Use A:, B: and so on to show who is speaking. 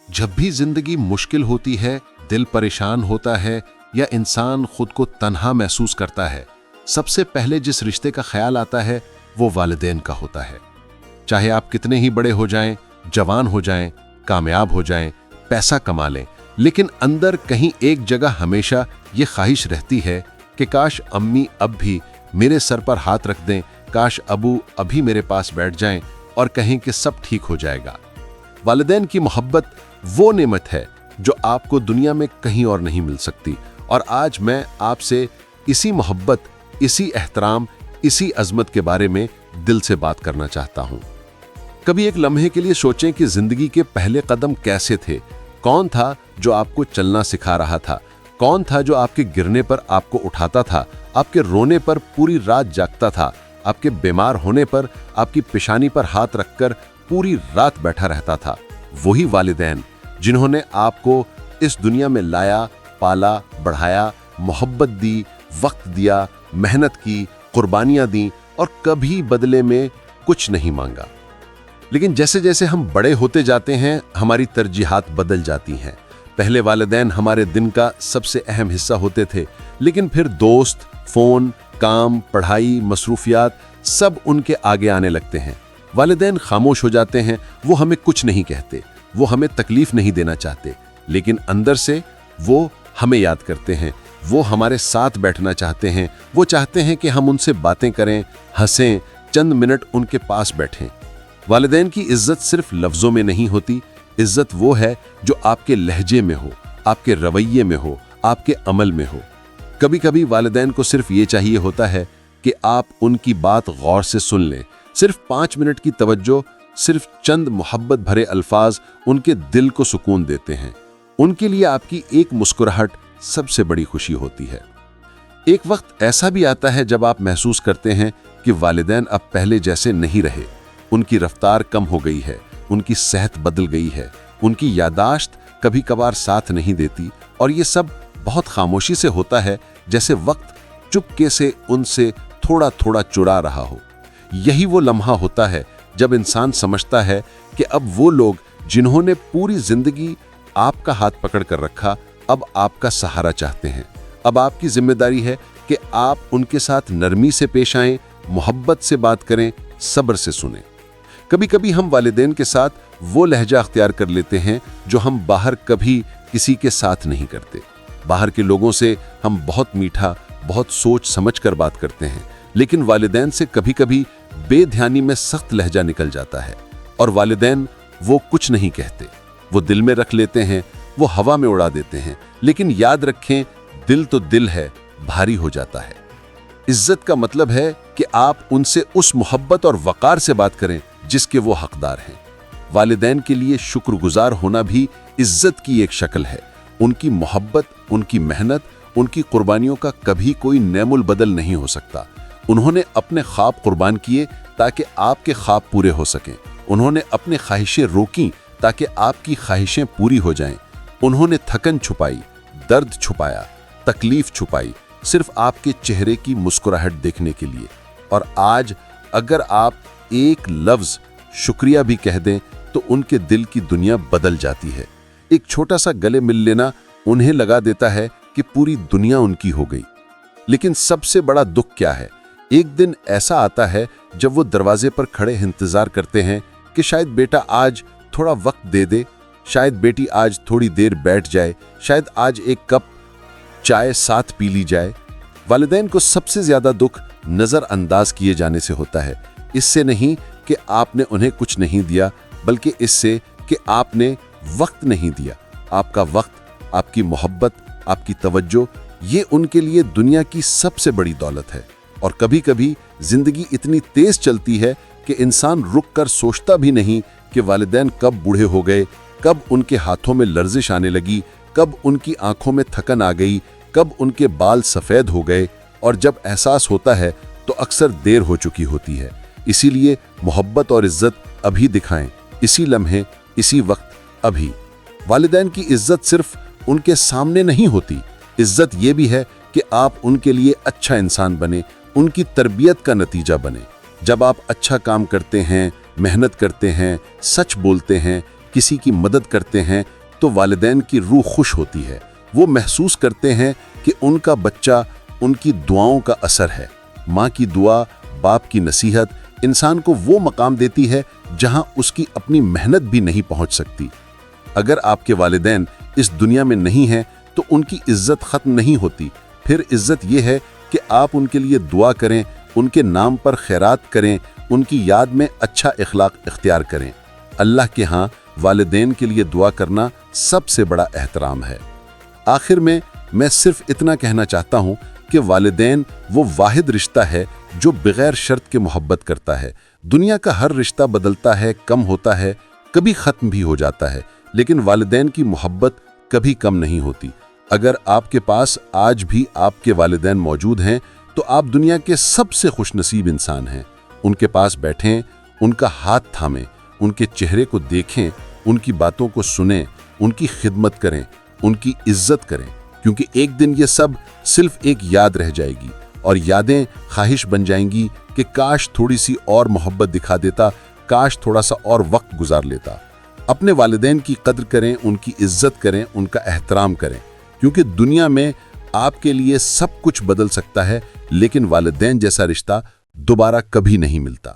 A: जब भी जिंदगी मुश्किल होती है, दिल परेशान होता है या इंसान खुद को तन्हा महसूस करता है, सबसे पहले जिस रिश्ते का ख्याल आता है वो वालिदैन का होता है। चाहे आप कितने ही बड़े हो जाएं, जवान हो जाएं, कामयाब हो जाएं, पैसा कमा लें, लेकिन अंदर कहीं एक जगह हमेशा ये ख्वाहिश रहती है कि काश अम्मी अब भी मेरे सर पर हाथ रख दें, काश अबू अभी मेरे पास बैठ जाएं और कहें कि सब ठीक हो जाएगा। वालिदैन की मोहब्बत वो नेमत है जो आपको दुनिया में कहीं और नहीं मिल सकती, और आज मैं आपसे इसी मोहब्बत, इसी एहतराम, इसी अजमत के बारे में दिल से बात करना चाहता हूं। कभी एक लम्हे के लिए सोचें कि जिंदगी के पहले कदम कैसे थे। कौन था जो आपको चलना सिखा रहा था? कौन था जो आपके गिरने पर आपको उठाता था, आपके रोने पर पूरी रात जागता था, आपके बीमार होने पर आपकी पेशानी पर हाथ रखकर पूरी रात बैठा रहता था? वही वालिदैन जिन्होंने आपको इस दुनिया में लाया, पाला, बढ़ाया, मोहब्बत दी, वक्त दिया, मेहनत की, कुर्बानियां दी और कभी बदले में कुछ नहीं मांगा। लेकिन जैसे जैसे हम बड़े होते जाते हैं, हमारी तरजीहात बदल जाती हैं। पहले वालिदैन हमारे दिन का सबसे अहम हिस्सा होते थे, लेकिन फिर दोस्त, फोन, काम, पढ़ाई, मसरूफियात सब उनके आगे आने लगते हैं। वालिदैन खामोश हो जाते हैं, वो हमें कुछ नहीं कहते, वो हमें तकलीफ नहीं देना चाहते, लेकिन अंदर से वो हमें याद करते हैं, वो हमारे साथ बैठना चाहते हैं, वो चाहते हैं कि हम उनसे बातें करें, हंसें, चंद मिनट उनके पास बैठें। वालिदैन की इज्जत सिर्फ लफ्जों में नहीं होती, इज्जत वो है जो आपके लहजे में हो, आपके रवैये में हो, आपके अमल में हो। कभी कभी वालिदैन को सिर्फ ये चाहिए होता है कि आप उनकी बात गौर से सुन लें। सिर्फ 5 मिनट की तवज्जो, सिर्फ चंद मोहब्बत भरे अल्फाज उनके दिल को सुकून देते हैं। उनके लिए आपकी एक मुस्कुराहट सबसे बड़ी खुशी होती है। एक वक्त ऐसा भी आता है जब आप महसूस करते हैं कि वालिदैन अब पहले जैसे नहीं रहे। उनकी रफ्तार कम हो गई है, उनकी सेहत बदल गई है, उनकी यादाश्त कभी कभार साथ नहीं देती, और ये सब बहुत खामोशी से होता है, जैसे वक्त चुपके से उनसे थोड़ा थोड़ा चुरा रहा हो। यही वो लम्हा होता है जब इंसान समझता है कि अब वो लोग जिन्होंने पूरी जिंदगी आपका हाथ पकड़ कर रखा, अब आपका सहारा चाहते हैं। अब आपकी जिम्मेदारी है कि आप उनके साथ नरमी से पेश आएं, मोहब्बत से बात करें, सब्र से सुनें। कभी कभी हम वालिदैन के साथ वो लहजा अख्तियार कर लेते हैं जो हम बाहर कभी किसी के साथ नहीं करते। बाहर के लोगों से हम बहुत मीठा, बहुत सोच समझ कर बात करते हैं, लेकिन वालिदैन से कभी कभी बेध्यानी में सख्त लहजा निकल जाता है। और वालिदैन वो कुछ नहीं कहते, वो दिल में रख लेते हैं, वो हवा में उड़ा देते हैं, लेकिन याद रखें, दिल तो दिल है, भारी हो जाता है। इज्जत का मतलब है कि आप उनसे उस मोहब्बत और वकार से बात करें जिसके वो हकदार हैं। वालिदैन के लिए शुक्रगुजार होना भी इज्जत की एक शक्ल है। उनकी मोहब्बत, उनकी मेहनत, उनकी कुर्बानियों का कभी कोई नेमुल बदल नहीं हो सकता। उन्होंने अपने ख्वाब कुर्बान किए ताकि आपके ख्वाब पूरे हो सकें। उन्होंने अपने ख्वाहिशें रोकी ताकि आपकी ख्वाहिशें पूरी हो जाएं। उन्होंने थकन छुपाई, दर्द छुपाया, तकलीफ छुपाई, सिर्फ आपके चेहरे की मुस्कुराहट देखने के लिए। और आज अगर आप एक लफ्ज शुक्रिया भी कह दें तो उनके दिल की दुनिया बदल जाती है। एक छोटा सा गले मिल लेना उन्हें लगा देता है कि पूरी दुनिया उनकी हो गई। लेकिन सबसे बड़ा दुख क्या है? एक दिन ऐसा आता है जब वो दरवाजे पर खड़े इंतजार करते हैं कि शायद बेटा आज थोड़ा वक्त दे दे, शायद बेटी आज थोड़ी देर बैठ जाए, शायद आज एक कप चाय साथ पी ली जाए। वालिदैन को सबसे ज्यादा दुख नजरअंदाज किए जाने से होता है। इससे नहीं कि आपने उन्हें कुछ नहीं दिया, बल्कि इससे कि आपने वक्त नहीं दिया। आपका वक्त, आपकी मोहब्बत, आपकी तवज्जो, ये उनके लिए दुनिया की सबसे बड़ी दौलत है। और कभी कभी जिंदगी इतनी तेज चलती है कि इंसान रुक कर सोचता भी नहीं कि वालिदैन कब बूढ़े हो गए, कब उनके हाथों में लर्जिश आने लगी, कब उनकी आंखों में थकन आ गई, कब उनके बाल सफ़ेद हो गए। और जब एहसास होता है तो अक्सर देर हो चुकी होती है। इसीलिए मोहब्बत और इज्जत अभी दिखाएं, इसी लम्हे, इसी वक्त, अभी। वालिदैन की इज्जत सिर्फ उनके सामने नहीं होती, इज्जत ये भी है कि आप उनके लिए अच्छा इंसान बने, उनकी तरबियत का नतीजा बने। जब आप अच्छा काम करते हैं, मेहनत करते हैं, सच बोलते हैं, किसी की मदद करते हैं, تو والدین کی روح خوش ہوتی ہے۔ وہ محسوس کرتے ہیں کہ ان کا بچہ ان کی دعاؤں کا اثر ہے۔ ماں کی دعا، باپ کی نصیحت انسان کو وہ مقام دیتی ہے جہاں اس کی اپنی محنت بھی نہیں پہنچ سکتی۔ اگر آپ کے والدین اس دنیا میں نہیں ہیں تو ان کی عزت ختم نہیں ہوتی۔ پھر عزت یہ ہے کہ آپ ان کے لیے دعا کریں، ان کے نام پر خیرات کریں، ان کی یاد میں اچھا اخلاق اختیار کریں۔ اللہ کے ہاں والدین کے لیے دعا کرنا سب سے بڑا احترام ہے۔ آخر میں صرف اتنا کہنا چاہتا ہوں کہ والدین وہ واحد رشتہ ہے جو بغیر شرط کے محبت کرتا ہے۔ دنیا کا ہر رشتہ بدلتا ہے، کم ہوتا ہے، کبھی ختم بھی ہو جاتا ہے، لیکن والدین کی محبت کبھی کم نہیں ہوتی۔ اگر آپ کے پاس آج بھی آپ کے والدین موجود ہیں تو آپ دنیا کے سب سے خوش نصیب انسان ہیں۔ ان کے پاس بیٹھیں، ان کا ہاتھ تھامیں، ان کے چہرے کو دیکھیں، ان کی باتوں کو سنیں، ان کی خدمت کریں، ان کی عزت کریں، کیونکہ ایک دن یہ سب صرف ایک یاد رہ جائے گی، اور یادیں خواہش بن جائیں گی کہ کاش تھوڑی سی اور محبت دکھا دیتا، کاش تھوڑا سا اور وقت گزار لیتا۔ اپنے والدین کی قدر کریں، ان کی عزت کریں، ان کا احترام کریں، کیونکہ دنیا میں آپ کے لیے سب کچھ بدل سکتا ہے لیکن والدین جیسا رشتہ دوبارہ کبھی نہیں ملتا۔